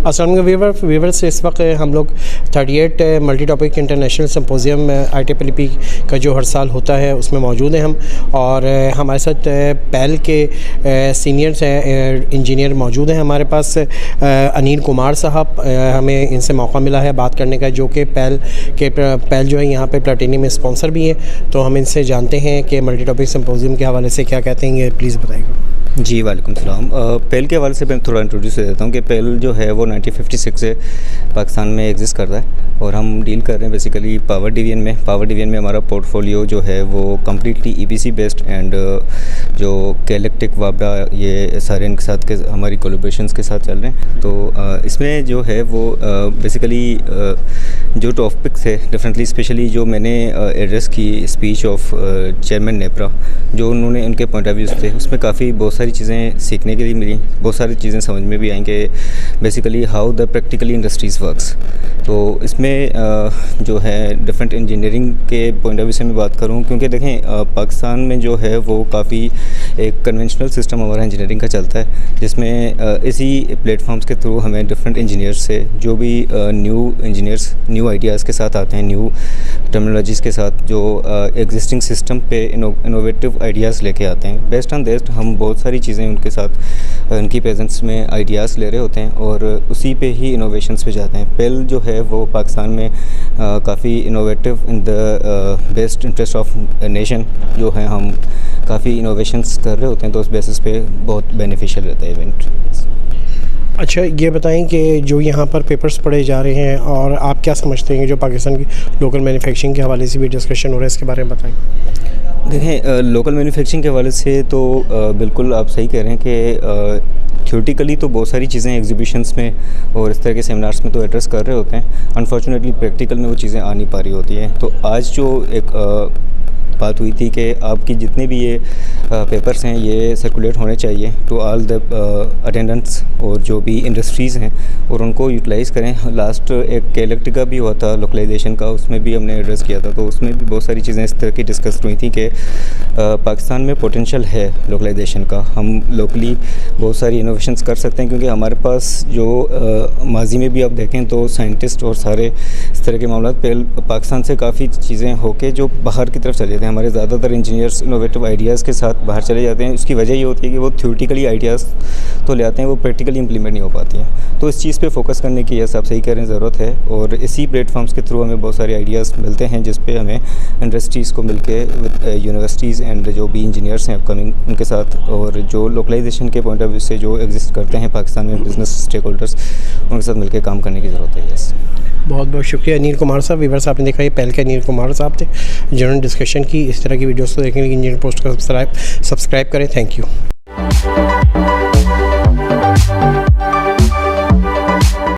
السلام علیکم ویورس، اس وقت ہم لوگ 38 multi topic international symposium IEEE کا جو ہر سال ہوتا ہے اس میں موجود ہیں ہم، اور ہمارے ساتھ پیل کے سینئرز ہیں، انجینئر موجود ہیں ہمارے پاس. انیل کمار صاحب، ہمیں ان سے موقع ملا ہے بات کرنے کا، جو کہ پیل جو ہے یہاں پہ پلاٹینیم اسپانسر بھی ہیں. تو ہم ان سے جانتے ہیں کہ ملٹی ٹاپک سمپوزیم کے حوالے سے کیا کہتے ہیں، یہ پلیز بتائیے گا. جی وعلیکم السلام. پیل کے حوالے سے میں تھوڑا انٹروڈیوس کر دیتا ہوں کہ پیل جو ہے وہ 1956 سے پاکستان میں ایگزسٹ کرتا ہے، اور ہم ڈیل کر رہے ہیں بیسیکلی پاور ڈویژن میں. ہمارا پورٹ فولیو جو ہے وہ کمپلیٹلی EPC بیسڈ، اینڈ جو کیلیکٹک وابڈا یہ سارے ان کے ساتھ ہماری کولیبریشنس کے ساتھ چل رہے ہیں. تو اس میں جو ہے وہ بیسیکلی جو ٹاپکس ہے ڈیفرنٹلی، اسپیشلی جو میں نے ایڈریس کی اسپیچ آف چیئرمین نیپرا، جو انہوں نے ان کے پوائنٹ آف ویوز تھے، اس میں کافی بہت ساری چیزیں سیکھنے کے لیے ملی، بہت ساری چیزیں سمجھ میں بھی آئیں کہ basically how the practically industries works. تو اس میں جو ہے ڈفرینٹ انجینئرنگ کے پوائنٹ آف ویو سے میں بات کروں، کیونکہ دیکھیں پاکستان میں جو ہے وہ کافی ایک کنونشنل سسٹم ہمارا انجینئرنگ کا چلتا ہے، جس میں اسی پلیٹ فارمس کے تھرو ہمیں ڈفرینٹ انجینئرس سے جو بھی نیو انجینئرس نیو آئیڈیاز کے ساتھ آتے ہیں، نیو ٹرمینالوجیز کے ساتھ، جو ایگزسٹنگ سسٹم پہ انوویٹیو آئیڈیاز لے کے آتے ہیں. بیسڈ آن دیٹ ہم بہت ساری چیزیں ان کے ساتھ ان کی پریزنس میں آئیڈیاز لے رہے ہوتے ہیں، اور اسی پہ ہی انوویشنس پہ جاتے ہیں. پیل جو ہے وہ پاکستان میں کافی innovative in the best interest of nation جو ہے، ہم کافی انوویشنس کر رہے ہوتے ہیں، تو اس بیسس پہ بہت بینیفیشیل رہتا ہے ایونٹ. اچھا، یہ بتائیں کہ جو یہاں پر پیپرز پڑھے جا رہے ہیں، اور آپ کیا سمجھتے ہیں جو پاکستان کی لوکل مینوفیکچرنگ کے حوالے سے بھی ڈسکشن ہو رہا ہے، اس کے بارے میں بتائیں. دیکھیں لوکل مینوفیکچرنگ کے حوالے سے تو بالکل آپ صحیح کہہ رہے ہیں کہ تھیوریٹیکلی تو بہت ساری چیزیں ایگزیبیشنس میں اور اس طرح کے سیمینارس میں تو ایڈریس کر رہے ہوتے ہیں، انفارچونیٹلی پریکٹیکل میں وہ چیزیں آ نہیں پا رہی ہوتی ہیں. تو آج جو ایک بات ہوئی تھی کہ آپ کی جتنے بھی یہ پیپرس ہیں یہ سرکولیٹ ہونے چاہیے ٹو آل دا اٹینڈنٹس اور جو بھی انڈسٹریز ہیں، اور ان کو یوٹیلائز کریں. لاسٹ ایک کیلیکٹ کا بھی ہوا تھا لوکلائزیشن کا، اس میں بھی ہم نے ایڈریس کیا تھا، تو اس میں بھی بہت ساری چیزیں اس طرح کی ڈسکس ہوئی تھیں کہ پاکستان میں پوٹینشیل ہے لوکلائزیشن کا، ہم لوکلی بہت ساری انوویشنس کر سکتے ہیں، کیونکہ ہمارے پاس جو ماضی میں بھی آپ دیکھیں تو سائنٹسٹ اور سارے اس طرح کے معاملات پاکستان سے کافی چیزیں ہو کے جو باہر کی طرف چلے جاتے ہیں. ہمارے زیادہ تر انجینئرس انوویٹیو آئیڈیاز کے ساتھ باہر چلے جاتے ہیں. اس کی وجہ یہ ہوتی ہے کہ وہ تھیوریٹیکلی آئیڈیاز تو لے آتے ہیں، وہ پریکٹیکلی امپلیمنٹ نہیں ہو پاتی ہیں. تو اس چیز پہ فوکس کرنے کی یس آپ صحیح کہہ رہے ہیں ضرورت ہے، اور اسی پلیٹ فارمس کے تھرو ہمیں بہت سارے آئیڈیاز ملتے ہیں، جس پہ ہمیں انڈسٹریز کو مل کے یونیورسٹیز اینڈ جو بھی انجینئرس ہیں اپ کمنگ ان کے ساتھ، اور جو لوکلائزیشن کے پوائنٹ آف ویو سے جو ایگزسٹ کرتے ہیں پاکستان میں بزنس اسٹیک ہولڈرس، ان کے ساتھ مل کے کام کرنے کی ضرورت ہے. یس، بہت بہت شکریہ انیل کمار صاحب. ویورس آپ نے دیکھا یہ پیل کے انیل کمار صاحب تھے جنہوں نے ڈسکشن کی. اس طرح کی ویڈیوز کو دیکھنے کے لیے انجینئر پوسٹ کا سبسکرائب کریں. Thank you.